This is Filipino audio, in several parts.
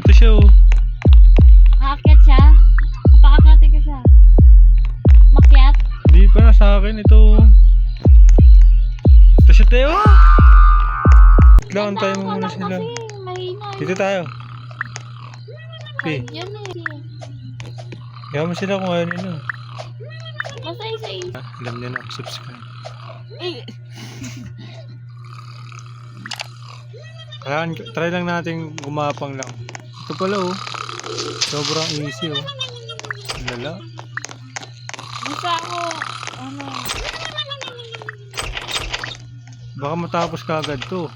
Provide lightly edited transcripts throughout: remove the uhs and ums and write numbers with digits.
Ito siya oh. Aakyat siya? Paakyatin ko siya. Makyat? Hindi pa na sa akin ito. Ito siya tayo. Lawan tayo Tandaan ka muna lang sila. kasi, mahina yun. Dito tayo. Okay. Yan eh. Kaya mo sila kung ayaw nila. Basta isa-isa. Alam niya na, subscribe. Eh, Kaya try lang natin gumapang lang. Ito pala oh. Sobrang easy oh. Lala. basta ako, ano, Baka matapos ka agad to.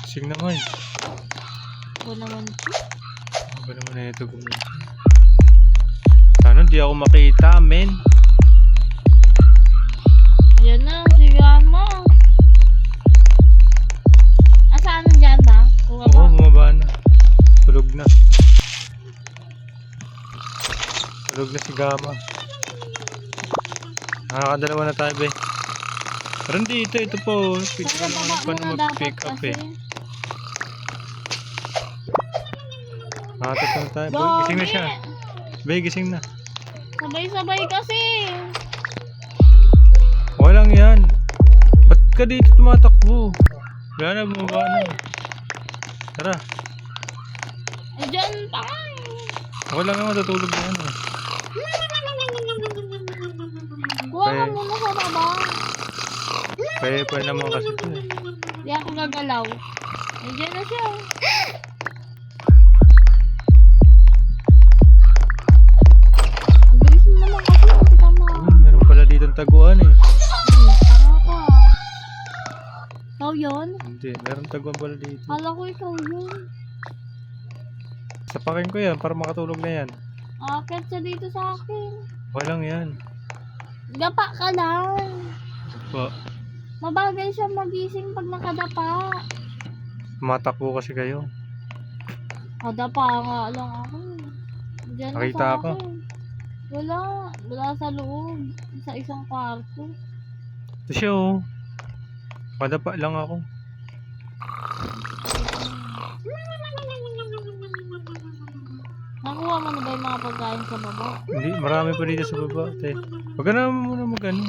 Sing naman. ako naman po. Ano ba naman na ito gumapang? Sana di ako makita, men. Yan na, si Gama. Saan nandyan ba? Kuha Oo, ba? bumaba na. Tulog na. Tulog na si Gama. Nakakadalawa na tayo, be. Pero dito, ito po. Pick Sa up baba paano muna dapat mag-pick up kasi. eh. Nakatat na tayo. Boy, gising na siya. Be, gising na. Sabay-sabay kasi. Walang yan. Ba't ka dito tumatakbo? Wala na, bumaba na. Tara. Eh, dyan pa. Ako lang naman, tutulog na yan. Eh. Kuha ka Eh. muna sa baba. Pa naman kasi ito eh. Di ako gagalaw. Eh, dyan na siya. Ang bilis mo naman kasi. Kita mo. Meron pala dito taguan eh. Tanga ka. Ikaw yun? Hindi, meron taguan pala dito. Kala ko ikaw yun. Sapakin ko yan para makatulog na yan. Akit siya dito sa akin. Walang yan. Dapa ka lang. Pa, Mabagal siya magising pag nakadapa. matakbo kasi kayo. Kadapa nga lang ako. Diyan na Nakita sa ako. akin. Wala. Wala sa loob. Sa isang kwarto. Ito siya oh. Padapa lang ako. Nakuha mo na ba yung mga pagkain sa baba? Hindi, marami pa dito sa baba. Te. Huwag ka na muna mag-ano.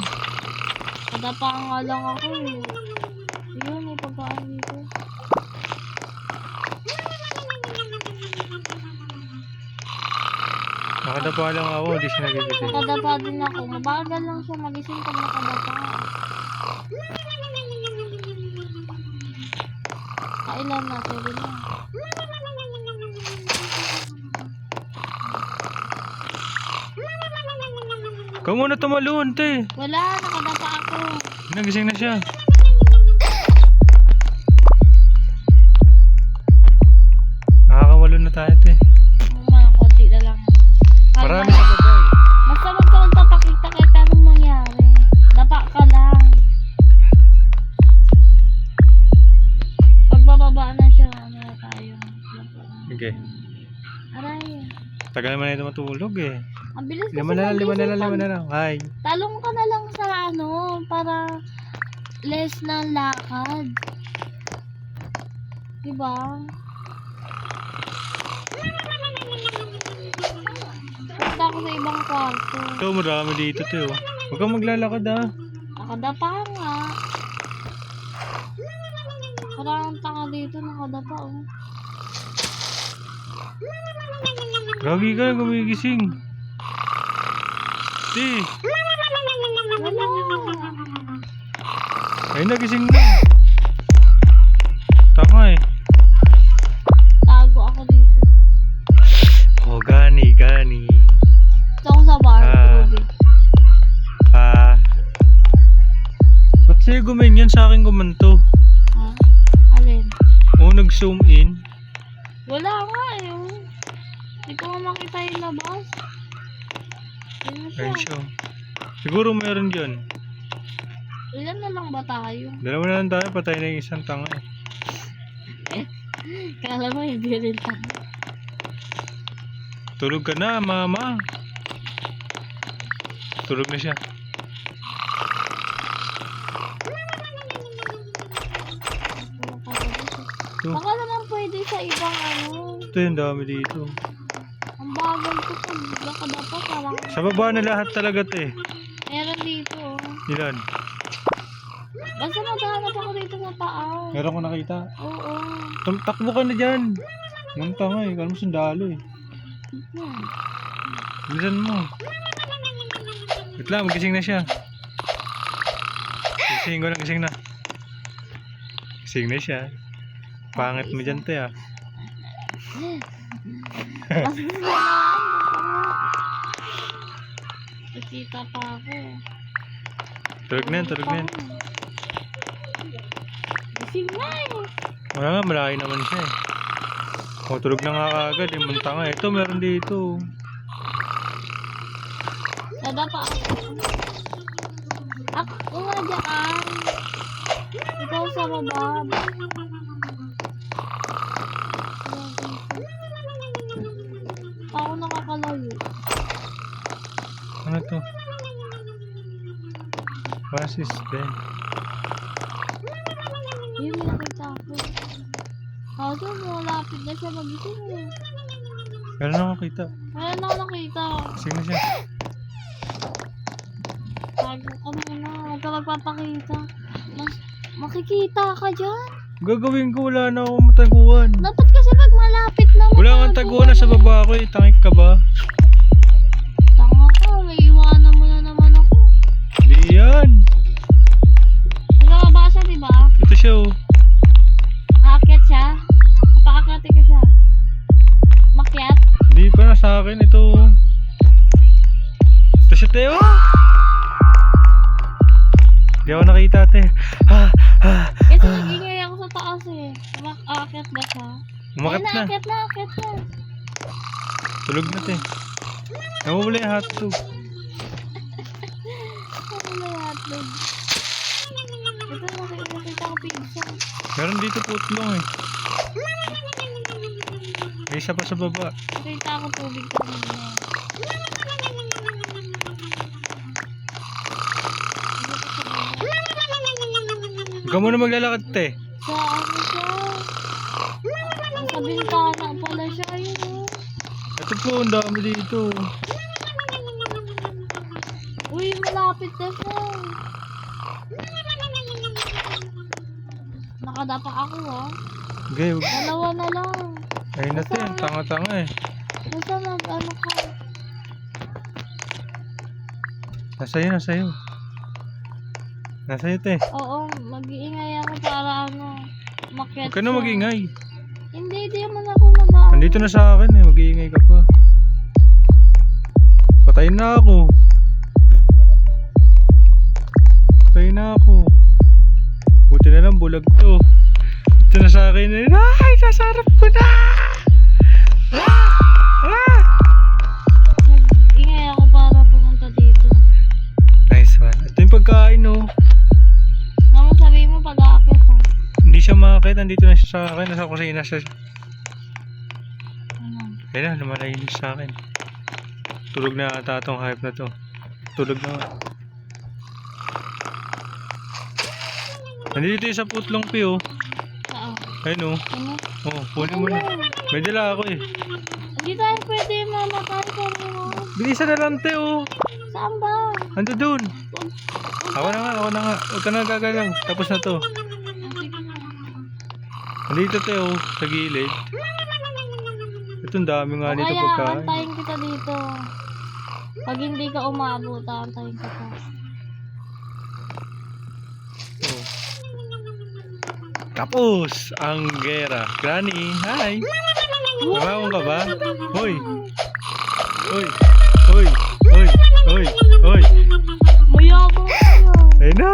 Kadapa nga lang ako eh. Yun, may pagkain dito. Nakadapa lang ako, hindi siya nagigising. Nakadapa din ako. Mabagal lang siya magising pag nakadapa. Kailan na? Sige na. Ikaw muna tumalon, te. Wala, nakadapa ako. Nagising na siya. Nakakawalo na tayo, te. Mga konti na lang. Marami sa baba eh. Basta wag ka magpapakita kahit anong mangyari. Dapa ka lang. Pag bababa na siya, ano na tayo. Okay. Aray. Tagal naman na ito matulog eh. Ang bilis kasi Lima na lang, lima na lang, lima na lang. Hi. Talong ka na lang sa ano, para less na lakad. Diba? Punta ako sa ibang kwarto. Ito, marami dito, te. Oh. Huwag kang maglalakad ah. Nakadapa nga. Parang tanga dito, nakadapa oh. Gagi ka na, gumigising. Te. Wala. Ay, nagising na. Tama eh. Tago ako dito. Oh, gani, gani. Ito ako sa bar. Ruby. Ba't sa'yo gumanyan sa akin gumanto? Ha? Alin? Oo, nag-zoom in. Wala nga eh. Oh. Hindi ko nga makita yung labas. Yun na siya. Ayun siya. Siguro meron dyan. Ilan na lang ba tayo? Dalawa na lang tayo, patay na yung isang tanga eh. Kala mo hindi rin tayo. Tulog ka na, mama. Tulog na siya. sa ibang ano. Ito yung dami dito. Ang bagal ko pag nakadapa parang. Sa baba na lahat talaga to eh. Meron dito. Oh. Ilan? Basta maghanap ako dito sa taas. Meron ko nakita. Oo. Takbo ka na dyan. Manta nga eh. Kala mo sundalo eh. Yan. Bilisan mo. Wait lang, magising na siya. Gising ko na, gising na. Gising na siya. Pangit mo dyan, te ah. Mas gusto na. Nakita pa ako. Tulog na yan, tulog na yan. Gising na eh. Wala nga, malaki naman siya eh. O, tulog na nga kaagad eh. Manta nga. Ito, meron dito. Nadapa ako. Ako nga dyan. Ikaw sa baba. Ako nakakalayo. Ano to? What is that? Yun, may nakita ako. Kaso, malapit na siya magising eh. Meron na makita. Meron ako nakita. Gising na siya. Tago ka muna. Huwag ka magpapakita. Makikita ka dyan. Gagawin ko, wala na akong mataguan. Dapat kasi pag malapit na Wala kang taguan na sa baba ko eh. Tangik ka ba? Tanga ka. May iwanan mo na naman ako. Di yan. Nagkababa siya, diba? Ito siya oh. Aakyat siya. Paakati ka siya. Makyat. Hindi pa na sa akin ito. Ito siya Teo. Hindi ako nakita te. Kasi nag-ingay ako sa taas eh. Aakyat ba siya? Umakit na. Aakyat na. Tulog na te. Namumula yung hotdog. Ano na hotdog? Ito nakikita ko pizza. Meron dito putlong eh. May isa pa sa baba. Nakita ko tubig kanina. Huwag ka muna maglalakad te. Sa ano siya? Sa bintana pala siya. Ayun oh. Ito po, ang dami dito. Uy, malapit na siya. Nakadapa ako ah. Okay, Dalawa na lang. ayun na te. Ang tanga-tanga eh. Basta mag-ano ka. Nasa'yo, nasa'yo. Nasa'yo te. Oo, mag-iingay ako para ano, makyat Huwag ka na siya. mag-ingay. Hindi, di naman ako mag-ano. Nandito na sa akin eh. Mag-iingay ka pa. Patayin na ako. Patayin na ako. Buti na lang bulag to. Ito na sa akin eh. Ay! Nasa harap ko na! Mag-ingay ako para pumunta dito. Nice one. Ito yung pagkain oh. Nga mo sabihin mo pag-aakit ha. Hindi siya makakit. Nandito na siya sa akin. Nasa kusina siya. Ano? Kaya na, lumalayinis sa akin. Tulog na ata itong hype na to. Tulog na nga. Nandito yung sa putlong pi oh. Saan? Ayun oh. Ano? Oh, kunin mo na. May dala ako eh. Hindi tayo pwede mamatay ka mo. Bilisan na lang te oh. Saan ba? Ando dun. Ako na nga. Huwag ka na gagalaw. Tapos na to. Sige na. Nandito te oh. Sa gilid. Itong dami nga O dito kaya, pagkain. antayin kita dito. Pag hindi ka umabot, antayin kita. Oh. Tapos ang gera. Granny, hi. Kumawang ka ba? Hoy. Hoy. Hoy. Hoy. Hoy. Hoy. Mayabang ka. Ayun na.